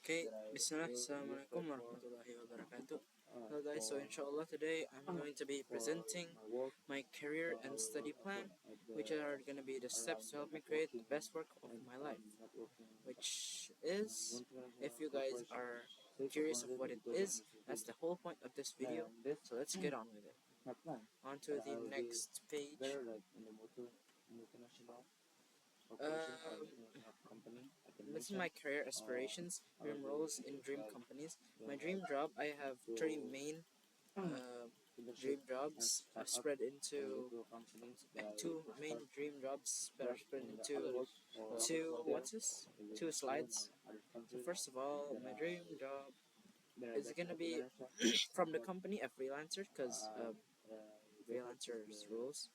Okay, Bismillah, Assalamualaikum warahmatullahi wabarakatuh. Hello guys, so inshallah today I'm going to be presenting my career and study plan, which are going to be the steps to help me create the best work of my life. Which is, if you guys are curious of what it is, that's the whole point of this video, so let's get on with it. On to the next page. This is my career aspirations, dream roles in dream companies. My dream job, I have three main dream jobs spread into two main dream jobs that are spread into two slides. So first of all, my dream job is gonna be from the company a freelancer, because freelancers rules.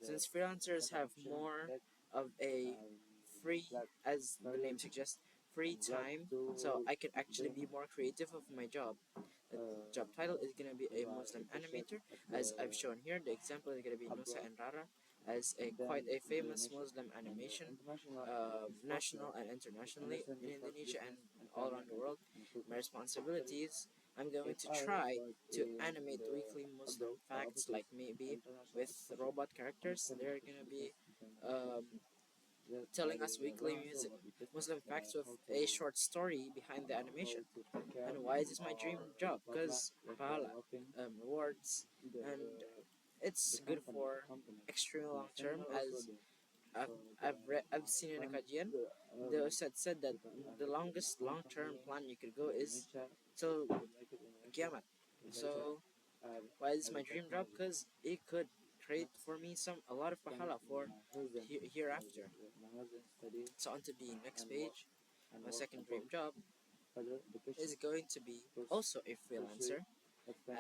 Since freelancers have more of a free, as the name suggests, free time, so I can actually be more creative of my job. The job title is going to be a Muslim animator, as I've shown here. The example is going to be Nusa and Rara, as quite a famous Muslim animation, national and internationally in Indonesia and all around the world. My responsibilities, I'm going to try to animate weekly Muslim facts, like maybe with robot characters. They're going to be telling us weekly Muslim facts with a short story behind the animation. And why is this my dream job? Because pahala, rewards, and it's good for extremely long term. As I've seen in a kajian, the Ustad said that the longest long term plan you could go is till Qiyamah. So why is this my dream job? Because it could create for me a lot of pahala for hereafter. So on to the next page. My second dream job is going to be also a freelancer,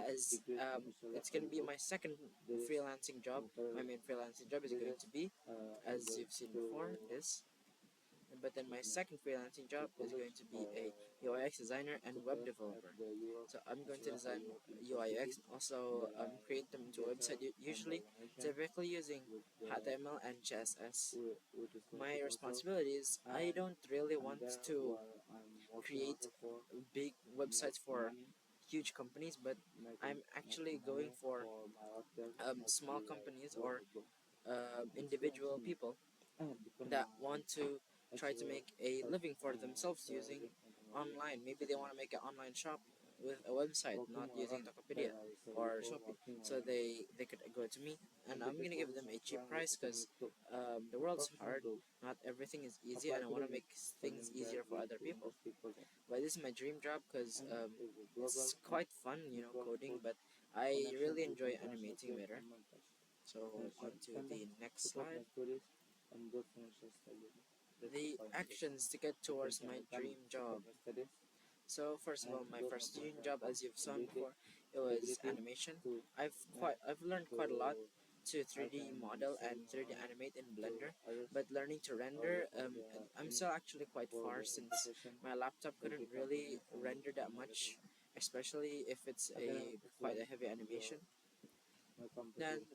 as it's going to be my second freelancing job. My main freelancing job is going to be, as you've seen before, this. But then my second freelancing job is going to be a UI/UX designer and web developer. So I'm going to design UI/UX and also create them to a website, usually typically using HTML and CSS. My responsibilities, I don't really want to create big websites for huge companies, but I'm actually going for small companies or individual people that want to try to make a living for themselves using online. Maybe they want to make an online shop with a website, not using Tokopedia or Shopee. So they could go to me, and I'm gonna give them a cheap price, because the world's hard. Not everything is easy, and I want to make things easier for other people. But this is my dream job, because it's quite fun, coding. But I really enjoy animating better. So on to the next slide. The actions to get towards my dream job. So first of all, my first dream job, as you've seen before, it was animation. I've learned quite a lot to 3D model and 3D animate in Blender, but learning to render, I'm still actually quite far, since my laptop couldn't really render that much, especially if it's quite a heavy animation. Then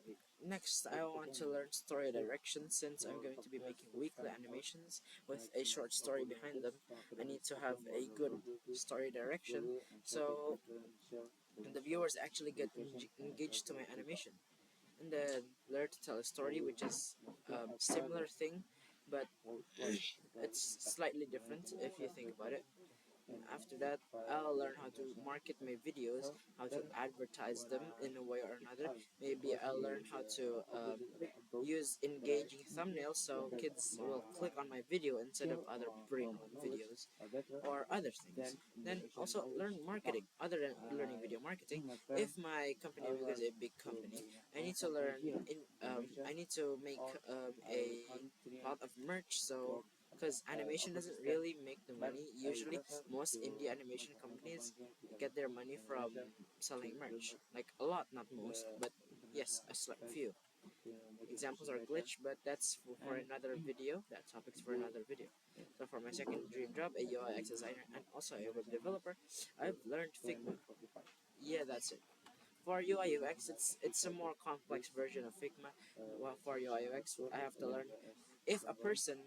next, I want to learn story direction, since I'm going to be making weekly animations with a short story behind them. I need to have a good story direction, so the viewers actually get engaged to my animation. And then learn to tell a story, which is similar thing, but it's slightly different if you think about it. And after that, I'll learn how to market my videos, how to advertise them in a way or another. Maybe I'll learn how to use engaging thumbnails, so kids will click on my video instead of other boring videos or other things. Then also learn marketing. Other than learning video marketing, if my company is a big company, I need to learn. I need to make a lot of merch. So because animation doesn't really make the money. Usually, most indie animation companies get their money from selling merch. Like a lot, not most, but yes, a few. Examples are glitch, but that's for another video. That topic's for another video. So for my second dream job, a UI/UX designer and also a web developer, I've learned Figma. Yeah, that's it. For UI UX, it's a more complex version of Figma. Well, for UI UX, I have to learn if a person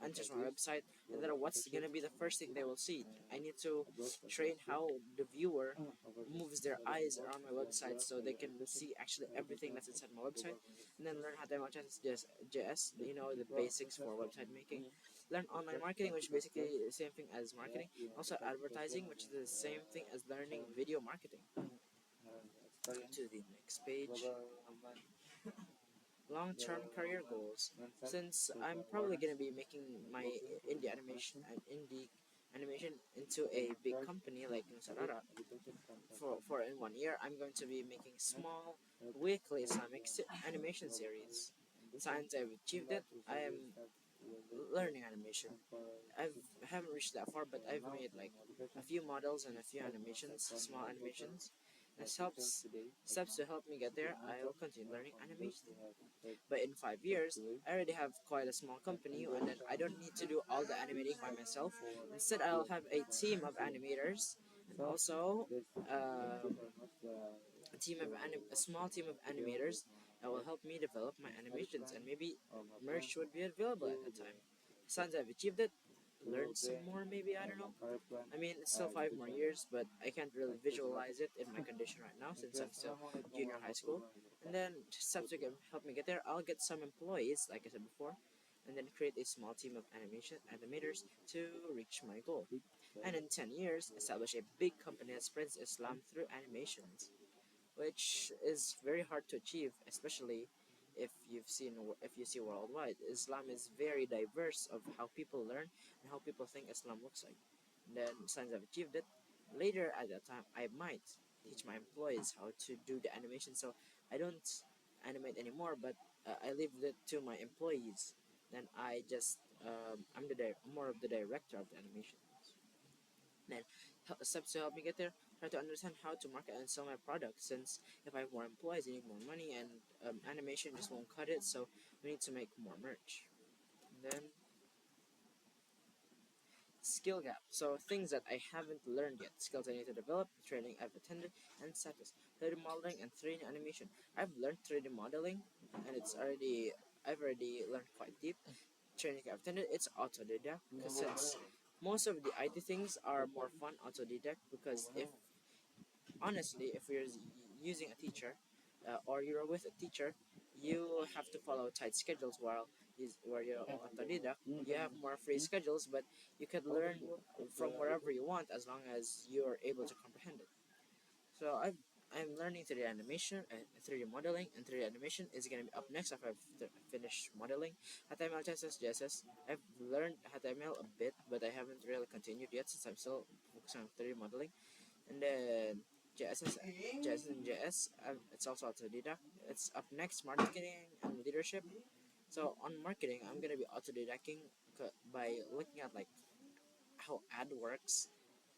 enters my website, and then what's gonna be the first thing they will see. I need to train how the viewer moves their eyes around my website so they can see actually everything that's inside my website, and then learn HTML, JS, the basics for website making. Learn online marketing, which is basically the same thing as marketing. Also advertising, which is the same thing as learning video marketing. To the next page. Long-term career goals. Since I'm probably gonna be making my indie animation into a big company like Nusarara for in 1 year, I'm going to be making small weekly Islamic animation series. Since I've achieved it, I am learning animation. I haven't reached that far, but I've made like a few models and a few animations, small animations. This helps steps to help me get there. I will continue learning animation. But in 5 years, I already have quite a small company, and then I don't need to do all the animating by myself. Instead, I'll have a team of animators, and also um, a small team of animators that will help me develop my animations, and maybe merch would be available at the time. Since I've achieved it, learn some more, maybe, I don't know. I mean, it's still 5 more years, but I can't really visualize it in my condition right now since I'm still junior high school. And then, steps to help me get there, I'll get some employees, like I said before, and then create a small team of animators to reach my goal. And in 10 years, establish a big company that spreads Islam through animations, which is very hard to achieve, especially if you see worldwide. Islam is very diverse of how people learn and how people think Islam looks like. And then since I've achieved it, later at that time I might teach my employees how to do the animation. So I don't animate anymore, but I leave it to my employees. Then I'm more of the director of the animation. Then steps to help me get there, try to understand how to market and sell my product, since if I have more employees I need more money, and animation just won't cut it, so we need to make more merch. And then skill gap, so things that I haven't learned yet, skills I need to develop, training I've attended, and status. 3D modeling and 3D animation. I've learned 3D modeling, and I've already learned quite deep. Training I've attended, it's autodidact, because since most of the IT things are more fun autodidact, because if honestly, if you're using a teacher, or you're with a teacher, you have to follow tight schedules, where you're autodidact, you have more free schedules, but you can learn from wherever you want as long as you're able to comprehend it. So I'm learning 3D animation and 3D modeling, and 3D animation is gonna be up next after I've finished modeling. HTML, CSS, JSS. I've learned HTML a bit, but I haven't really continued yet since I'm still focusing on 3D modeling. And then JSS, JSS and JS, it's also autodidact. It's up next, marketing and leadership. So on marketing, I'm gonna be autodidacting by looking at like how ad works,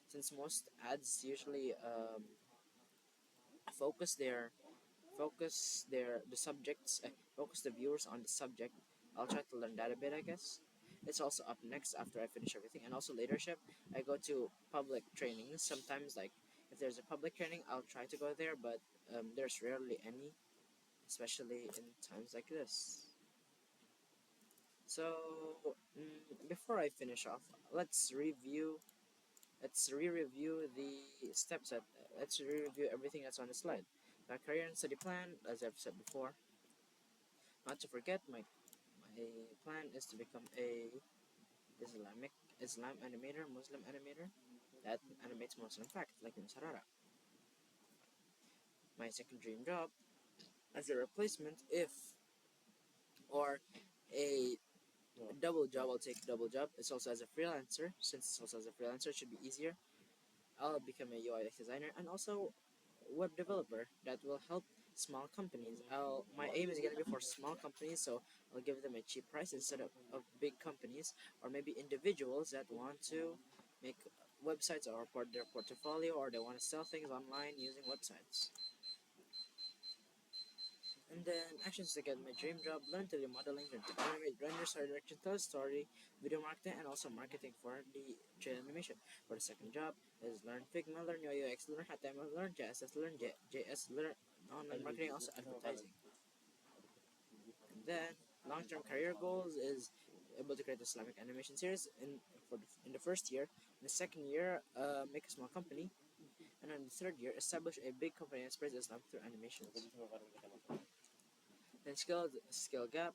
since most ads usually focus their the subjects, focus the viewers on the subject. I'll try to learn that a bit, I guess. It's also up next after I finish everything. And also leadership, I go to public trainings sometimes. Like if there's a public training, I'll try to go there, but there's rarely any, especially in times like this. So before I finish off, let's review. Let's re-review the steps. Let's re-review everything that's on the slide. My career and study plan, as I've said before. Not to forget, my plan is to become a Islam animator, Muslim animator that animates Muslim facts like in Sarara. My second dream job as a replacement, if or a double job, I'll take a double job. It's also as a freelancer. Since it's also as a freelancer, it should be easier. I'll become a UI designer and also web developer that will help small companies. My aim is gonna be for small companies, so I'll give them a cheap price instead of big companies, or maybe individuals that want to make websites or their portfolio, or they want to sell things online using websites. And then actions to get my dream job: learn 3D modeling, learn to animate, render, story direction, tell a story, video marketing, and also marketing for the trail animation. For the second job is learn Figma, learn UI UX, learn HTML, learn JSS, learn JS, learn online marketing, also advertising. And then long-term career goals is able to create a Islamic animation series in the first year. In the second year, make a small company, and in the third year, establish a big company that spreads Islam through animations. Then skill gap.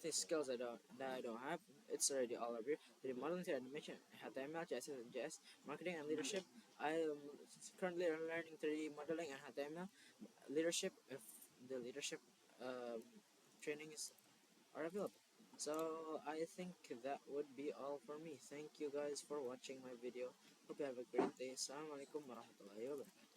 The skills I don't have, it's already all over here. The modeling, to animation, HTML, CSS, and JS, marketing and leadership. I am currently learning 3D modeling and HTML. Leadership, if the leadership um, trainings are available. So I think that would be all for me. Thank you guys for watching my video. Hope you have a great day. Assalamualaikum warahmatullahi wabarakatuh.